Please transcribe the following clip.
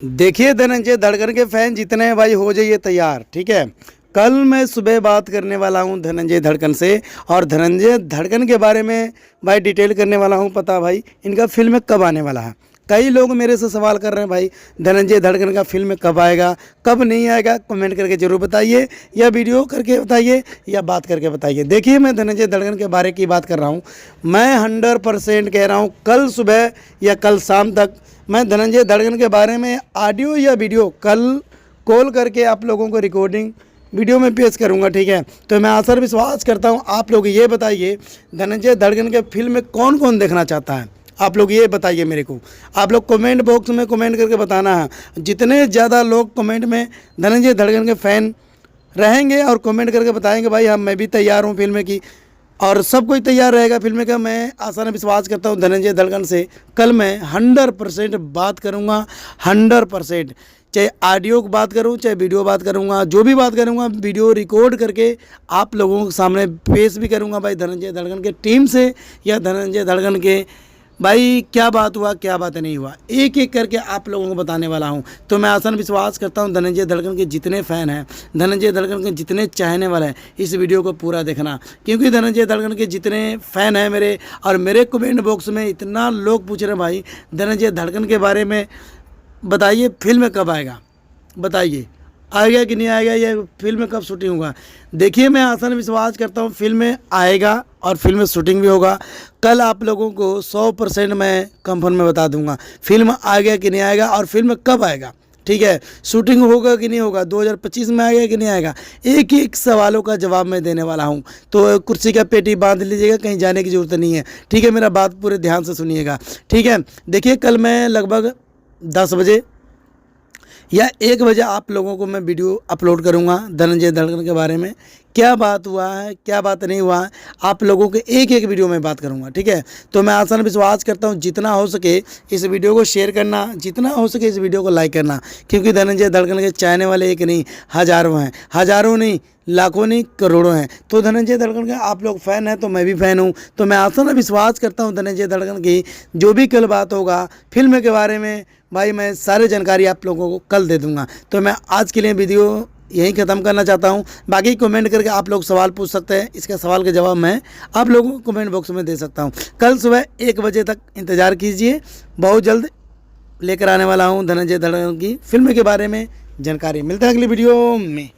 देखिए धनंजय धड़कन के फैन जितने हैं भाई हो जाइए तैयार। ठीक है, कल मैं सुबह बात करने वाला हूं धनंजय धड़कन से और धनंजय धड़कन के बारे में भाई डिटेल करने वाला हूं। पता भाई इनका फिल्म कब आने वाला है। कई लोग मेरे से सवाल कर रहे हैं भाई धनंजय धड़कन का फिल्म कब आएगा कब नहीं आएगा, कमेंट करके ज़रूर बताइए या वीडियो करके बताइए या बात करके बताइए। देखिए मैं धनंजय धड़कन के बारे की बात कर रहा हूँ। मैं 100% कह रहा हूँ कल सुबह या कल शाम तक मैं धनंजय धड़कन के बारे में ऑडियो या वीडियो कल कॉल करके आप लोगों को रिकॉर्डिंग वीडियो में पेश करूंगा। ठीक है, तो मैं आशा विश्वास करता हूं आप लोग ये बताइए धनंजय धड़कन के फिल्म में कौन कौन देखना चाहता है। आप लोग ये बताइए मेरे को, आप लोग कमेंट बॉक्स में कमेंट करके बताना है। जितने ज़्यादा लोग कमेंट में धनंजय धड़कन के फ़ैन रहेंगे और कमेंट करके बताएंगे भाई हम मैं भी तैयार हूँ फिल्म की और सब कोई तैयार रहेगा फिल्म का, मैं आसान विश्वास करता हूँ धनंजय धड़कन से कल मैं 100% बात करूँगा। 100% चाहे ऑडियो की बात करूँ चाहे वीडियो बात करूँगा, जो भी बात करूँगा वीडियो रिकॉर्ड करके आप लोगों के सामने पेश भी करूँगा भाई धनंजय धड़कन के टीम से या धनंजय धड़कन के भाई क्या बात हुआ क्या बात नहीं हुआ, एक एक करके आप लोगों को बताने वाला हूं। तो मैं आसान विश्वास करता हूं धनंजय धड़कन के जितने फ़ैन हैं, धनंजय धड़कन के जितने चाहने वाले हैं, इस वीडियो को पूरा देखना क्योंकि धनंजय धड़कन के जितने फ़ैन हैं मेरे और मेरे कमेंट बॉक्स में इतना लोग पूछ रहे हैं भाई धनंजय धड़कन के बारे में बताइए फिल्म कब आएगा, बताइए आएगा कि नहीं आएगा, ये फिल्म कब शूटिंग होगा। देखिए मैं आसान विश्वास करता हूँ फिल्म आएगा और फिल्म शूटिंग भी होगा। कल आप लोगों को 100% मैं कंफर्म में बता दूंगा फिल्म आएगा कि नहीं आएगा और फिल्म कब आएगा। ठीक है, शूटिंग होगा कि नहीं होगा, 2025 में आएगा कि नहीं आएगा, एक एक सवालों का जवाब मैं देने वाला हूँ। तो कुर्सी का पेटी बांध लीजिएगा, कहीं जाने की ज़रूरत नहीं है। ठीक है, मेरा बात पूरे ध्यान से सुनिएगा। ठीक है, देखिए कल मैं लगभग 10 बजे या 1 बजे आप लोगों को मैं वीडियो अपलोड करूंगा धनंजय धड़कन के बारे में क्या बात हुआ है क्या बात नहीं हुआ है, आप लोगों के एक एक वीडियो में बात करूंगा। ठीक है, तो मैं आसान विश्वास करता हूं जितना हो सके इस वीडियो को शेयर करना, जितना हो सके इस वीडियो को लाइक करना क्योंकि धनंजय धड़कन के चाहने वाले एक नहीं हज़ारों हैं, हज़ारों नहीं लाखों नहीं करोड़ों हैं। तो धनंजय धड़कन के आप लोग फ़ैन हैं तो मैं भी फ़ैन हूँ। तो मैं आसान विश्वास करता हूँ धनंजय धड़कन की जो भी कल बात होगा फिल्म के बारे में भाई मैं सारी जानकारी आप लोगों को कल दे दूंगा। तो मैं आज के लिए वीडियो यहीं ख़त्म करना चाहता हूं। बाकी कमेंट करके आप लोग सवाल पूछ सकते हैं, इसका सवाल के जवाब मैं आप लोगों को कमेंट बॉक्स में दे सकता हूं। कल सुबह 1 बजे तक इंतज़ार कीजिए, बहुत जल्द लेकर आने वाला हूं धनंजय धड़कन की फिल्म के बारे में जानकारी। मिलता है अगली वीडियो में।